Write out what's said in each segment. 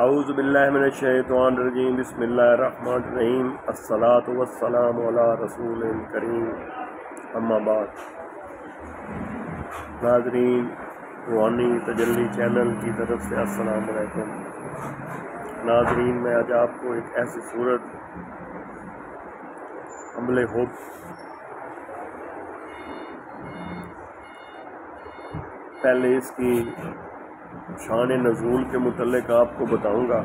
اعوذ باللہ من الشیطان الرجیم بسم اللہ الرحمن الرحیم الصلاۃ والسلام علی رسول کریم اما بعد۔ ناظرین، روحانی تجلی چینل کی طرف سے السلام علیکم۔ ناظرین، میں آج آپ کو ایک ایسی صورت حمل حب پہلے اس کی شان نزول کے متعلق آپ کو بتاؤں گا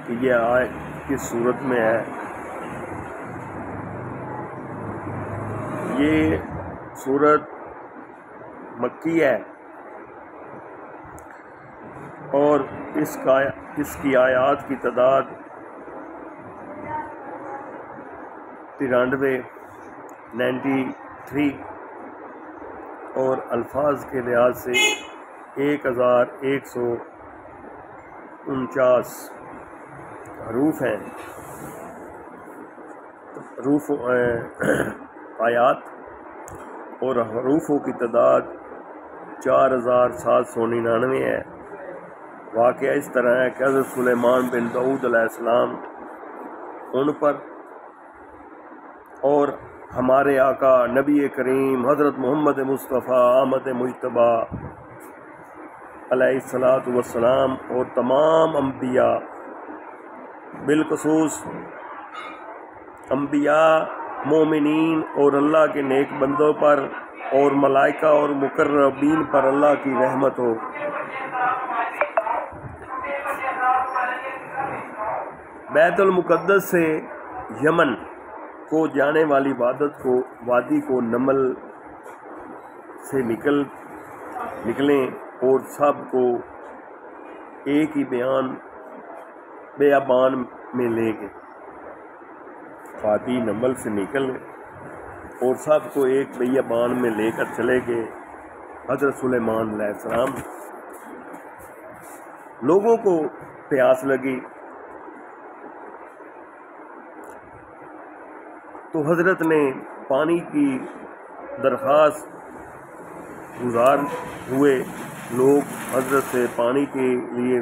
کہ یہ آیت کس صورت میں ہے۔ یہ صورت مکی ہے اور اس کی آیات کی تعداد 93 اور الفاظ کے لحاظ سے 1149 حروف ہیں، آیات، اور حروفوں کی تعداد 4799 ہے۔ واقعہ اس طرح ہے کہ حضرت سلیمان بن داؤد علیہ السلام ان پر اور ہمارے آقا نبی کریم حضرت محمد مصطفیٰ آمد مجتبیٰ علیہ الصلاۃ والسلام اور تمام انبیاء، بالخصوص انبیاء، مومنین اور اللہ کے نیک بندوں پر اور ملائکہ اور مقربین پر اللہ کی رحمت ہو۔ بیت المقدس سے یمن کو جانے والی وادی کو نمل سے نکلیں اور سب کو ایک ہی بیابان میں لے گئے۔ وادی نمل سے نکل اور سب کو ایک بیابان میں لے کر چلے گئے۔ حضرت سلیمان علیہ السلام، لوگوں کو پیاس لگی تو حضرت نے پانی کی درخواست گزار ہوئے، لوگ حضرت سے پانی کے لیے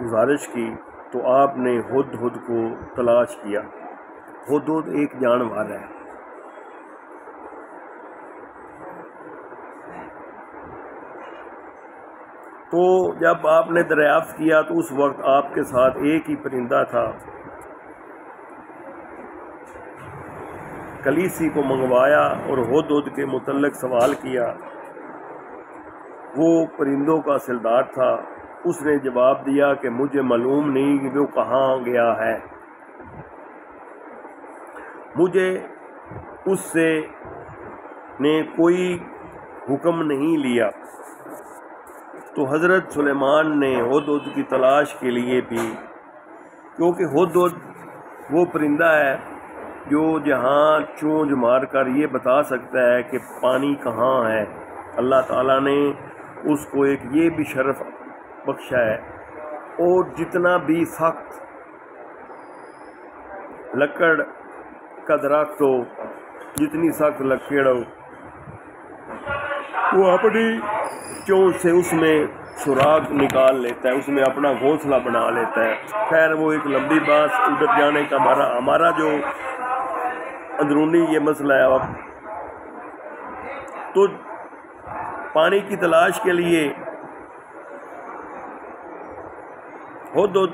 گزارش کی تو آپ نے ہدہد کو تلاش کیا۔ ہدہد ایک جانور ہے۔ تو جب آپ نے دریافت کیا تو اس وقت آپ کے ساتھ ایک ہی پرندہ تھا۔ کلیسی کو منگوایا اور ہدہد کے متعلق سوال کیا۔ وہ پرندوں کا سردار تھا۔ اس نے جواب دیا کہ مجھے معلوم نہیں کہ وہ کہاں گیا ہے، مجھے اس سے نے کوئی حکم نہیں لیا۔ تو حضرت سلیمان نے ہدہد کی تلاش کے لیے بھی، کیونکہ ہدہد وہ پرندہ ہے جو جہاں چونچ مار کر یہ بتا سکتا ہے کہ پانی کہاں ہے، اللہ تعالیٰ نے اس کو ایک یہ بھی شرف بخشا ہے۔ اور جتنا بھی سخت لکڑ کا درخت ہو، جتنی سخت لکڑ ہو، وہ اپنی چونچ سے اس میں سوراخ نکال لیتا ہے، اس میں اپنا گھونسلہ بنا لیتا ہے۔ خیر، وہ ایک لمبی بات، ادھر جانے کا ہمارا جو اندرونی یہ مسئلہ ہے۔ تو پانی کی تلاش کے لیے ہدہد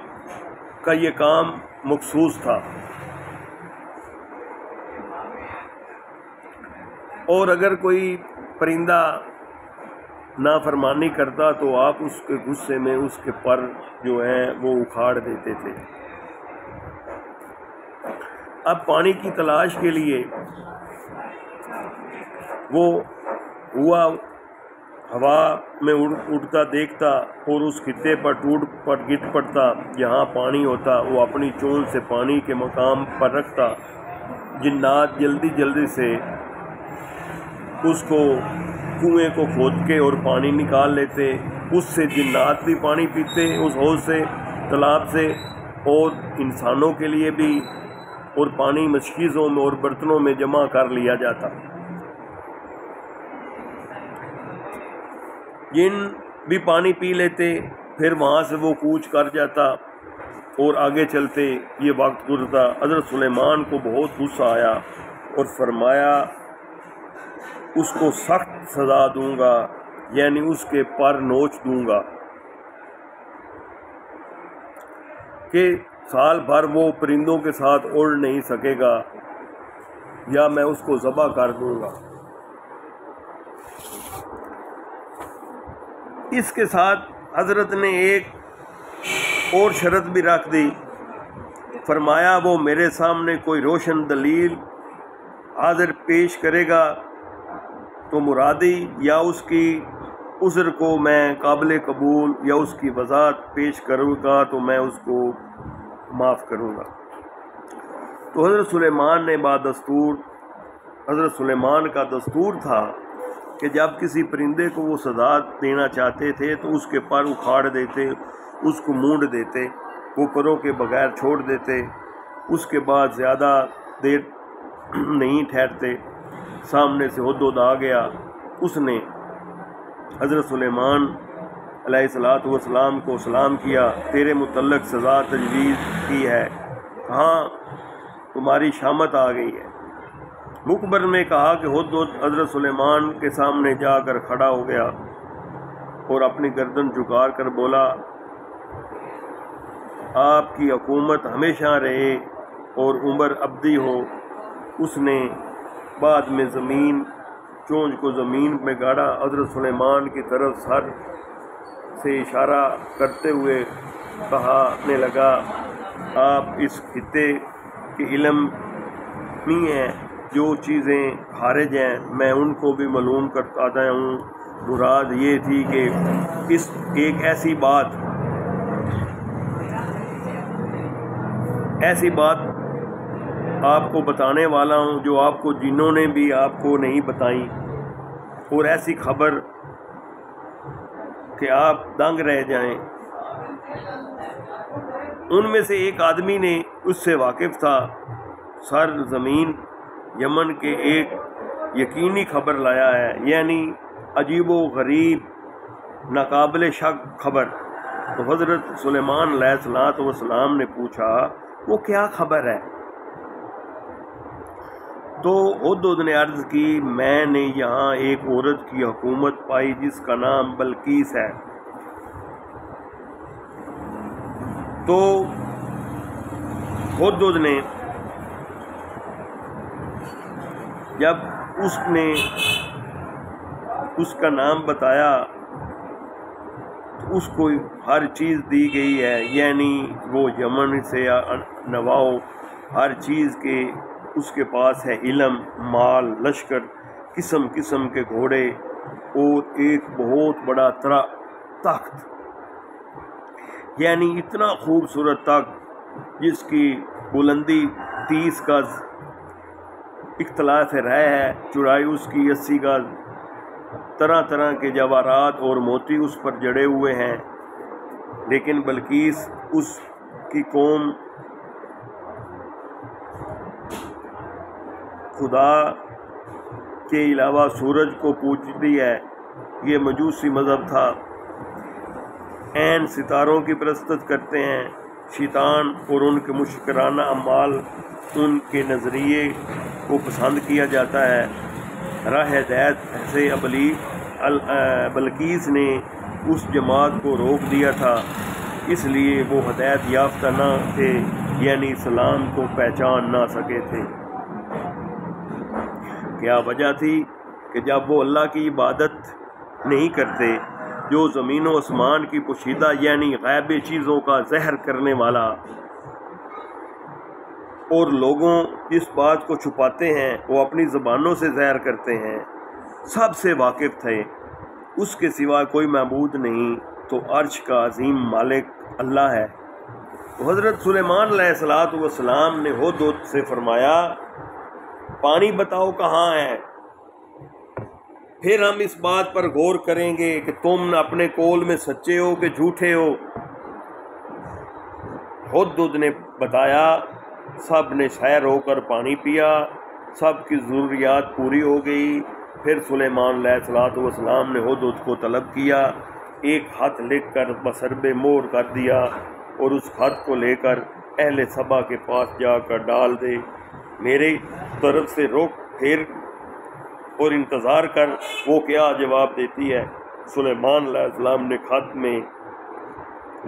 کا یہ کام مخصوص تھا، اور اگر کوئی پرندہ نافرمانی کرتا تو آپ اس کے غصے میں اس کے پر جو ہیں وہ اکھاڑ دیتے تھے۔ اب پانی کی تلاش کے لیے وہ ہوا ہوا میں اڑتا دیکھتا اور اس خطے پر گر پڑتا جہاں پانی ہوتا، وہ اپنی چونچ سے پانی کے مقام پر رکھتا۔ جنات جلدی سے اس کو کنویں کو کھود کے اور پانی نکال لیتے۔ اس سے جنات بھی پانی پیتے اس حوض سے، تالاب سے، اور انسانوں کے لیے بھی، اور پانی مشکیزوں میں اور برتنوں میں جمع کر لیا جاتا۔ جن بھی پانی پی لیتے، پھر وہاں سے وہ کوچ کر جاتا اور آگے چلتے، یہ وقت گزرتا۔ حضرت سلیمان کو بہت غصہ آیا اور فرمایا اس کو سخت سزا دوں گا، یعنی اس کے پر نوچ دوں گا کہ سال بھر وہ پرندوں کے ساتھ اڑ نہیں سکے گا، یا میں اس کو ذبح کر دوں گا۔ اس کے ساتھ حضرت نے ایک اور شرط بھی رکھ دی، فرمایا وہ میرے سامنے کوئی روشن دلیل حاضر پیش کرے گا تو مرادی، یا اس کی عذر کو میں قابل قبول، یا اس کی وضاحت پیش کروں گا تو میں اس کو معاف کروں گا۔ تو حضرت سلیمان نے بدستور، حضرت سلیمان کا دستور تھا کہ جب کسی پرندے کو وہ سزا دینا چاہتے تھے تو اس کے پر اکھاڑ دیتے، اس کو مونڈ دیتے، وہ پروں کے بغیر چھوڑ دیتے۔ اس کے بعد زیادہ دیر نہیں ٹھہرتے، سامنے سے ہدہد آ گیا۔ اس نے حضرت سلیمان علیہ السلام کو سلام کیا، تیرے متعلق سزا تجویز کی ہے، کہاں تمہاری شامت آ گئی ہے۔ مخبر نے کہا کہ ہدہد حضرت سلیمان کے سامنے جا کر کھڑا ہو گیا اور اپنی گردن جھکا کر بولا، آپ کی حکومت ہمیشہ رہے اور عمر ابدی ہو۔ اس نے بعد میں چونچ کو زمین میں گاڑا، حضرت سلیمان کی طرف سر سے اشارہ کرتے ہوئے کہنے لگا، آپ اس خطے کے علم نہیں ہیں، جو چیزیں خارج ہیں میں ان کو بھی معلوم کرتا ہوں۔ مراد یہ تھی کہ ایک ایسی بات آپ کو بتانے والا ہوں جو آپ کو جنوں نے بھی آپ کو نہیں بتائیں، اور ایسی خبر کہ آپ دنگ رہ جائیں۔ ان میں سے ایک آدمی نے اس سے واقف تھا، سر زمین یمن کے ایک یقینی خبر لایا ہے، یعنی عجیب و غریب ناقابل شک خبر۔ تو حضرت سلیمان علیہ السلام نے پوچھا، وہ کیا خبر ہے؟ تو ہدہد نے عرض کی، میں نے یہاں ایک عورت کی حکومت پائی جس کا نام بلقیس ہے۔ تو ہدہد نے جب اس نے اس کا نام بتایا تو اس کو ہر چیز دی گئی ہے، یعنی وہ یمن سے نواؤ ہر چیز کے اس کے پاس ہے، علم، مال، لشکر، قسم قسم کے گھوڑے اور ایک بہت بڑا تخت، یعنی اتنا خوبصورت تخت جس کی بلندی 30 گز، اختلاف رائے ہے، چوڑائی اس کی 80 گز، طرح طرح کے جواہرات اور موتی اس پر جڑے ہوئے ہیں۔ لیکن بلقیس اس کی قوم خدا کے علاوہ سورج کو پوجتی ہے، یہ مجوسی مذہب تھا، عین ستاروں کی پرستش کرتے ہیں۔ شیطان اور ان کے مشکرانہ اعمال ان کے نظریے کو پسند کیا جاتا ہے۔ راہ ہدایت سے بلقیس نے اس جماعت کو روک دیا تھا، اس لیے وہ ہدایت یافتہ نہ تھے، یعنی اسلام کو پہچان نہ سکے تھے۔ کیا وجہ تھی کہ جب وہ اللہ کی عبادت نہیں کرتے جو زمین و آسمان کی پوشیدہ یعنی غیبی چیزوں کا زہر کرنے والا، اور لوگوں جس بات کو چھپاتے ہیں وہ اپنی زبانوں سے زہر کرتے ہیں، سب سے واقف تھے، اس کے سوا کوئی معبود نہیں، تو عرش کا عظیم مالک اللہ ہے۔ تو حضرت سلیمان علیہ السلام نے ہدہد سے فرمایا، پانی بتاؤ کہاں ہے، پھر ہم اس بات پر غور کریں گے کہ تم اپنے قول میں سچے ہو کہ جھوٹے ہو۔ ہدہد نے بتایا، سب نے سیر ہو کر پانی پیا، سب کی ضروریات پوری ہو گئی۔ پھر سلیمان علیہ السلام نے ہدہد کو طلب کیا ایک خط لکھ کر بسرب مور کر دیا اور اس خط کو لے کر اہل سبا کے پاس جا کر ڈال دے، میرے طرف سے رخ پھیر اور انتظار کر وہ کیا جواب دیتی ہے۔ سلیمان علیہ السلام نے خط میں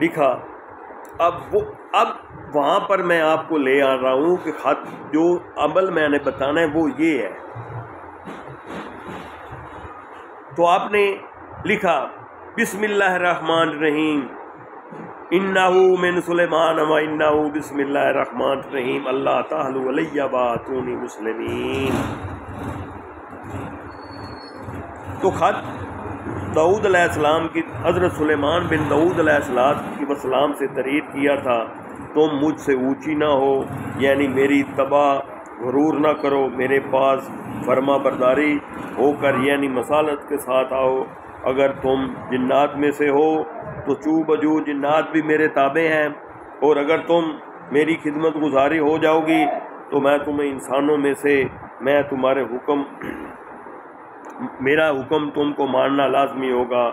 لکھا۔ اب وہاں پر میں آپ کو لے آ رہا ہوں کہ خط جو عمل میں نے بتانا ہے وہ یہ ہے۔ تو آپ نے لکھا بسم اللہ الرحمن الرحیم، انہو من سلیمان و انہو بسم اللہ الرحمن الرحیم، اللہ تعالی علیہ واتونی مسلمین۔ تو خط داؤد علیہ السلام کی، حضرت سلیمان بن داؤد علیہ السلام سے تحریر کیا تھا، تم مجھ سے اونچی نہ ہو، یعنی میری تباہ غرور نہ کرو، میرے پاس فرما برداری ہو کر یعنی مسالت کے ساتھ آؤ، اگر تم جنات میں سے ہو تو چو بجو جنات بھی میرے تابع ہیں، اور اگر تم میری خدمت گزاری ہو جاؤ گی تو میں تمہیں انسانوں میں سے، میں تمہارے میرا حکم تم کو ماننا لازمی ہوگا۔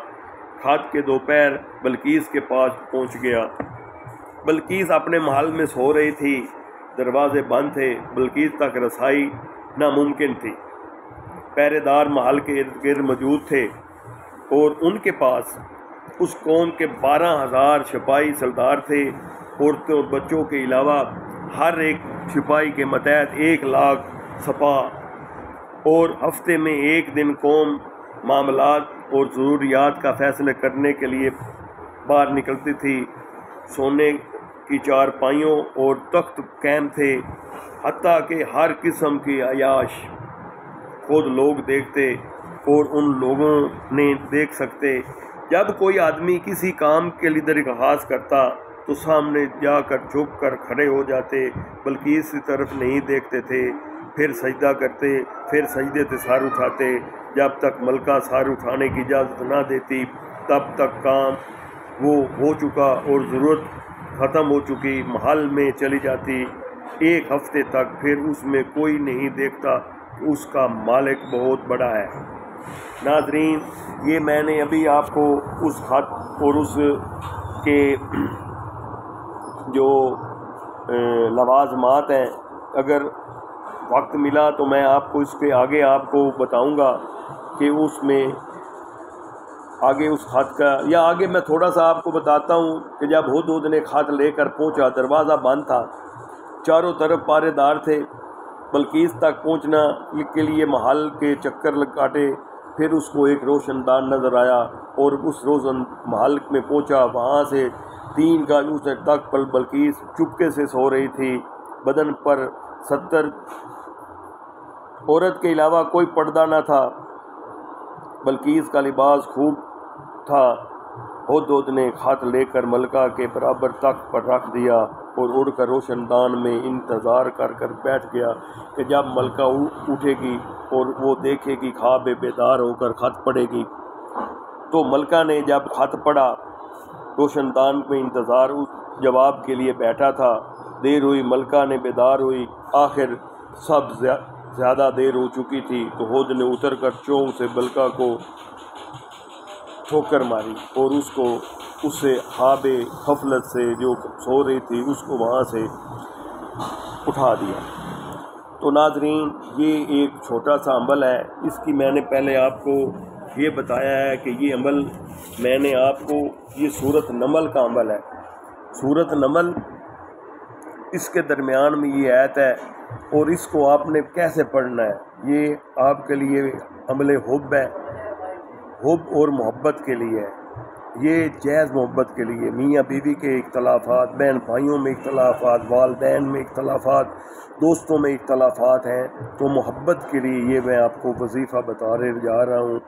خط کے دوپہر بلقیس کے پاس پہنچ گیا۔ بلقیس اپنے محل میں سو رہی تھی، دروازے بند تھے، بلقیس تک رسائی ناممکن تھی۔ پہرے دار محل کے ارد گرد موجود تھے اور ان کے پاس اس قوم کے 12,000 سپاہی سردار تھے، عورتوں اور بچوں کے علاوہ ہر ایک سپاہی کے ماتحت 1,00,000 سپاہ، اور ہفتے میں ایک دن قوم معاملات اور ضروریات کا فیصلہ کرنے کے لیے باہر نکلتی تھی۔ سونے کی چارپائیوں اور تخت قائم تھے، حتیٰ کہ ہر قسم کی عیاش خود لوگ دیکھتے اور ان لوگوں نے دیکھ سکتے۔ جب کوئی آدمی کسی کام کے لیے درخواست کرتا تو سامنے جا کر جھک کر کھڑے ہو جاتے، بلکہ اس طرف نہیں دیکھتے تھے، پھر سجدہ کرتے، پھر سجدے سے سر اٹھاتے، جب تک ملکہ سر اٹھانے کی اجازت نہ دیتی تب تک کام وہ ہو چکا اور ضرورت ختم ہو چکی محل میں چلی جاتی۔ ایک ہفتے تک پھر اس میں کوئی نہیں دیکھتا کہ اس کا مالک بہت بڑا ہے۔ ناظرین، یہ میں نے ابھی آپ کو اس خط اور اس کے جو لوازمات ہیں، اگر وقت ملا تو میں آپ کو اس کے آگے آپ کو بتاؤں گا کہ اس میں آگے اس خط کا، یا آگے میں تھوڑا سا آپ کو بتاتا ہوں کہ جب ہدہد نے خط لے کر پہنچا، دروازہ بند تھا، چاروں طرف پہرے دار تھے، بلقیس تک پہنچنا کے لیے محل کے چکر کاٹے، پھر اس کو ایک روشن دان نظر آیا اور اس روشن محل میں پہنچا۔ وہاں سے 3 گز اونچے تک پر بلقیس چپکے سے سو رہی تھی، بدن پر 70 عورت کے علاوہ کوئی پردہ نہ تھا، بلقیس کا لباس خوب تھا۔ ہدہد نے خط لے کر ملکہ کے برابر تخت پر رکھ دیا اور اڑ کر روشن دان میں انتظار کر بیٹھ گیا کہ جب ملکہ اٹھے گی اور وہ دیکھے گی خواب بیدار ہو کر خط پڑھے گی۔ تو ملکہ نے جب خط پڑھا، روشن دان میں انتظار اس جواب کے لیے بیٹھا تھا۔ دیر ہوئی، ملکہ نے بیدار ہوئی، آخر سب زیادہ دیر ہو چکی تھی، تو ہدہد نے اتر کر چونک سے ملکہ کو ٹھوکر ماری اور اس سے خواب غفلت سے جو سو رہی تھی اس کو وہاں سے اٹھا دیا۔ تو ناظرین، یہ ایک چھوٹا سا عمل ہے، اس کی میں نے پہلے آپ کو یہ بتایا ہے کہ یہ عمل میں نے آپ کو، یہ سورۃ نمل کا عمل ہے۔ سورۃ نمل، اس کے درمیان میں یہ آیت ہے، اور اس کو آپ نے کیسے پڑھنا ہے، یہ آپ کے لیے عمل حب ہے، حب اور محبت کے لیے ہے، یہ جائز محبت کے لیے، میاں بیوی کے اختلافات، بہن بھائیوں میں اختلافات، والدین میں اختلافات، دوستوں میں اختلافات ہیں، تو محبت کے لیے یہ میں آپ کو وظیفہ بتا جا رہا ہوں۔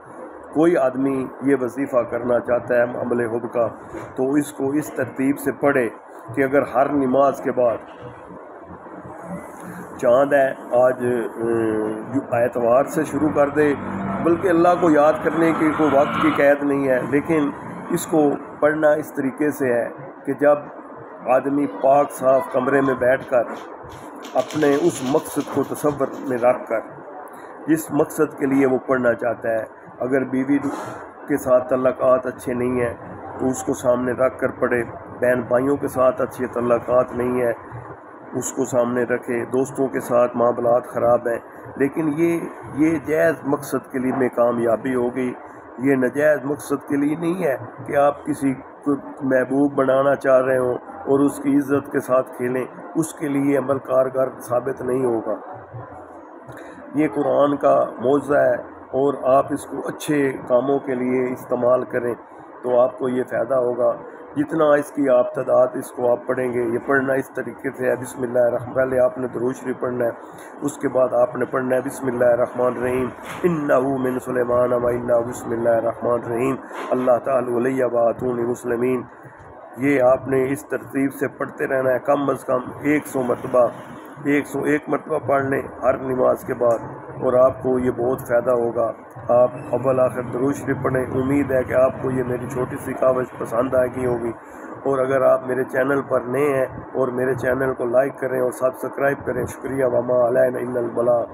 کوئی آدمی یہ وظیفہ کرنا چاہتا ہے عمل حب کا، تو اس کو اس ترتیب سے پڑھے کہ اگر ہر نماز کے بعد، چاند ہے آج اتوار سے شروع کر دے، بلکہ اللہ کو یاد کرنے کی کوئی وقت کی قید نہیں ہے، لیکن اس کو پڑھنا اس طریقے سے ہے کہ جب آدمی پاک صاف کمرے میں بیٹھ کر اپنے اس مقصد کو تصور میں رکھ کر، جس مقصد کے لیے وہ پڑھنا چاہتا ہے، اگر بیوی کے ساتھ تعلقات اچھے نہیں ہیں تو اس کو سامنے رکھ کر پڑھے، بہن بھائیوں کے ساتھ اچھے تعلقات نہیں ہیں اس کو سامنے رکھے، دوستوں کے ساتھ معاملات خراب ہیں، لیکن یہ جائز مقصد کے لیے میں کامیابی ہوگی، یہ ناجائز مقصد کے لیے نہیں ہے کہ آپ کسی کو محبوب بنانا چاہ رہے ہوں اور اس کی عزت کے ساتھ کھیلیں، اس کے لیے عمل کارگر ثابت نہیں ہوگا۔ یہ قرآن کا معجزہ ہے اور آپ اس کو اچھے کاموں کے لیے استعمال کریں تو آپ کو یہ فائدہ ہوگا۔ جتنا اس کی آپ تعداد اس کو آپ پڑھیں گے، یہ پڑھنا اس طریقے سے ہے، بسم اللہ الرحمن، پہلے آپ نے درود شریف پڑھنا ہے، اس کے بعد آپ نے پڑھنا ہے بسم اللہ الرحمن الرحیم، انہ من سلیمان و انہ بسم اللہ الرحمن الرحیم اللہ تعالی علیہ وآتونی مسلمین۔ یہ آپ نے اس ترتیب سے پڑھتے رہنا ہے، کم از کم 100 مرتبہ، 101 مرتبہ پڑھ لیں ہر نماز کے بعد، اور آپ کو یہ بہت فائدہ ہوگا۔ آپ اول آخر درود شریف پڑھیں۔ امید ہے کہ آپ کو یہ میری چھوٹی سی کاوش پسند آئے گی ہوگی، اور اگر آپ میرے چینل پر نئے ہیں اور میرے چینل کو لائک کریں اور سبسکرائب کریں، شکریہ۔ وما علینا الا البلاغ۔